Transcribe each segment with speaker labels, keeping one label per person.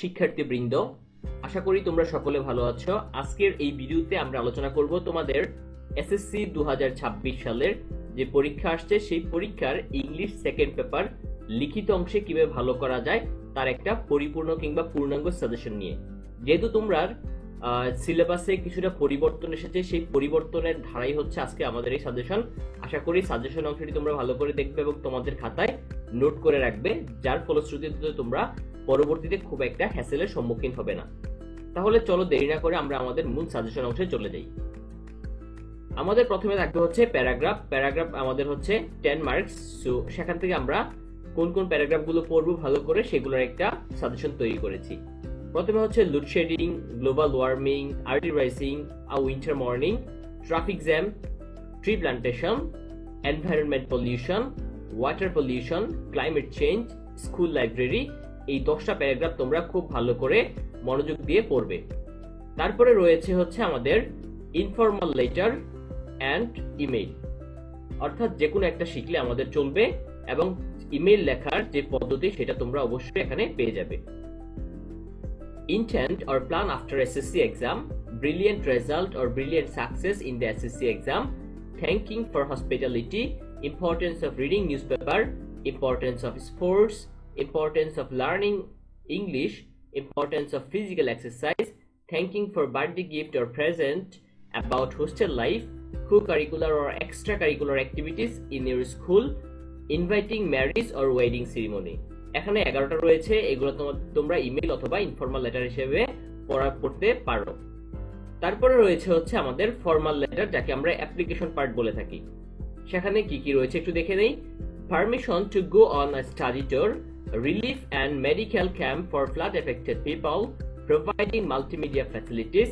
Speaker 1: শিক্ষার্থীবৃন্দ, আশা করি তোমরা সকলে ভালো আছো। আজকের এই ভিডিওতে আমরা আলোচনা করব তোমাদের এসএসসি 2026 সালের যে পরীক্ষা আসছে সেই পরীক্ষার ইংলিশ সেকেন্ড পেপার লিখিত অংশে কিভাবে ভালো করা যায় তার একটা পরিপূর্ণ কিংবা পূর্ণাঙ্গ সাজেশন নিয়ে। যেহেতু তোমরা সিলেবাসে কিছুটা পরিবর্তন এসেছে, সেই পরিবর্তনের ধারাই হচ্ছে আজকে আমাদের এই সাজেশন। আশা করি সাজেশন অংশটি তোমরা ভালো করে দেখবে এবং তোমাদের খাতায় নোট করে রাখবে, যার ফলশ্রুতিতে তোমরা পরবর্তীতে খুব একটা হ্যাসেলের সম্মুখীন হবে না। তাহলে চলো দেরি না করে আমরা আমাদের মূল সাজেশন অংশে চলে যাই। আমাদের প্রথমে থাকবে হচ্ছে প্যারাগ্রাফ আমাদের হচ্ছে 10 মার্কস। সো সেখান থেকে আমরা কোন কোন প্যারাগ্রাফগুলো পড়বো ভালো করে সেগুলোর একটা সাজেশন তৈরি করেছি। প্রথমে হচ্ছে loadshedding, global warming, early rising, a winter morning, traffic jam, tree plantation, environment pollution, water pollution, climate change, school library. এই 10টা প্যারাগ্রাফ তোমরা খুব ভালো করে মনোযোগ দিয়ে পড়বে। তারপরে রয়েছে হচ্ছে আমাদের ইনফর্মাল লেটার অ্যান্ড ইমেইল, অর্থাৎ যে কোনো একটা শিখলে আমাদের চলবে এবং ইমেইল লেখার যে পদ্ধতি সেটা তোমরা অবশ্যই এখানে পেয়ে যাবে। Intent or plan after SSC exam, brilliant result or brilliant success in the SSC exam, thanking for hospitality, importance of reading newspaper, importance of sports, importance of learning English, importance of physical exercise, thanking for birthday gift or present, about hostel life, co-curricular or extracurricular activities in your school, inviting marriage or wedding ceremony. এখানে 11টা রয়েছে, এগুলো তোমরা email অথবা informal letter হিসেবে পড়তে পারো। তারপরে রয়েছে হচ্ছে আমাদের ফর্মাল লেটার, যাকে আমরা অ্যাপ্লিকেশন পার্ট বলে থাকি। সেখানে কি কি রয়েছে একটু দেখে নেই। Permission to go on a study tour, relief and medical camp for flood affected people, providing multimedia facilities,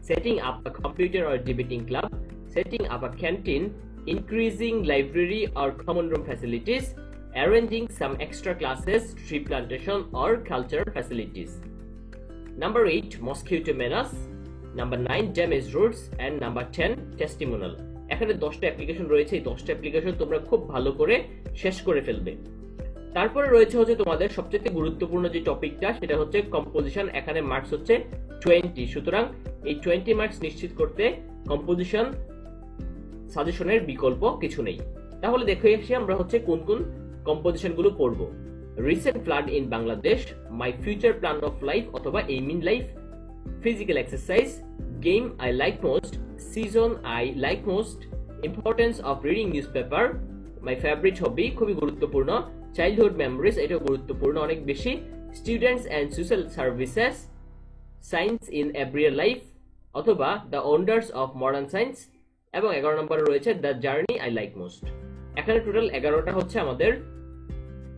Speaker 1: setting up a computer or debating club, setting up a canteen, increasing library or common room facilities, arranging some extra classes, tree plantation or cultural facilities. Number 8, mosquito menace. Number 9, damaged roads. And number 10, testimonial. এখানে 10টা application রয়েছে, এই 10টা application তোমরা খুব ভালো করে শেষ করে ফেলবে। তারপরে রয়েছে হচ্ছে তোমাদের সবচেয়ে গুরুত্বপূর্ণ যে টপিকটা, সেটা হচ্ছে কম্পোজিশন। এখানে মার্কস হচ্ছে 20, সুতরাং এই 20 মার্কস নিশ্চিত করতে কম্পোজিশন সাজেশনের বিকল্প কিছু নেই। তাহলে দেখে এসে আমরা হচ্ছে কোন কোন কম্পোজিশন গুলো পড়বো। Recent flood in Bangladesh, my future plan of life অথবা aim in life, physical exercise, game I like most, season I like most, importance of reading newspaper, my favourite hobby, খুবই গুরুত্বপূর্ণ, চাইল্ডহুড মেমোরিজ, এটাও গুরুত্বপূর্ণ অনেক বেশি, students and social services, science in everyday life অথবা the wonders of modern science, এবং 11 নম্বরে রয়েছে the journey I like most. এখানে টোটাল 11টা হচ্ছে আমাদের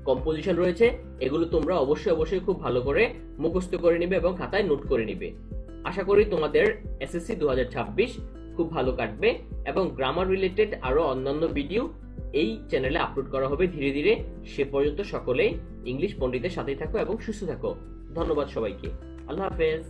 Speaker 1: কম্পোজিশন রয়েছে। এগুলো তোমরা অবশ্যই খুব ভালো করে মুখস্থ করে নিবে এবং খাতায় নোট করে নিবে। আশা করি তোমাদের এসএসসি 2026 খুব ভালো কাটবে এবং গ্রামার রিলেটেড আরো অন্যান্য ভিডিও এই চ্যানেলে আপলোড করা হবে ধীরে ধীরে। সে পর্যন্ত সকলেই ইংলিশ পণ্ডিতের সাথেই থাকো এবং সুস্থ থাকো। ধন্যবাদ সবাইকে। আল্লাহ হাফেজ।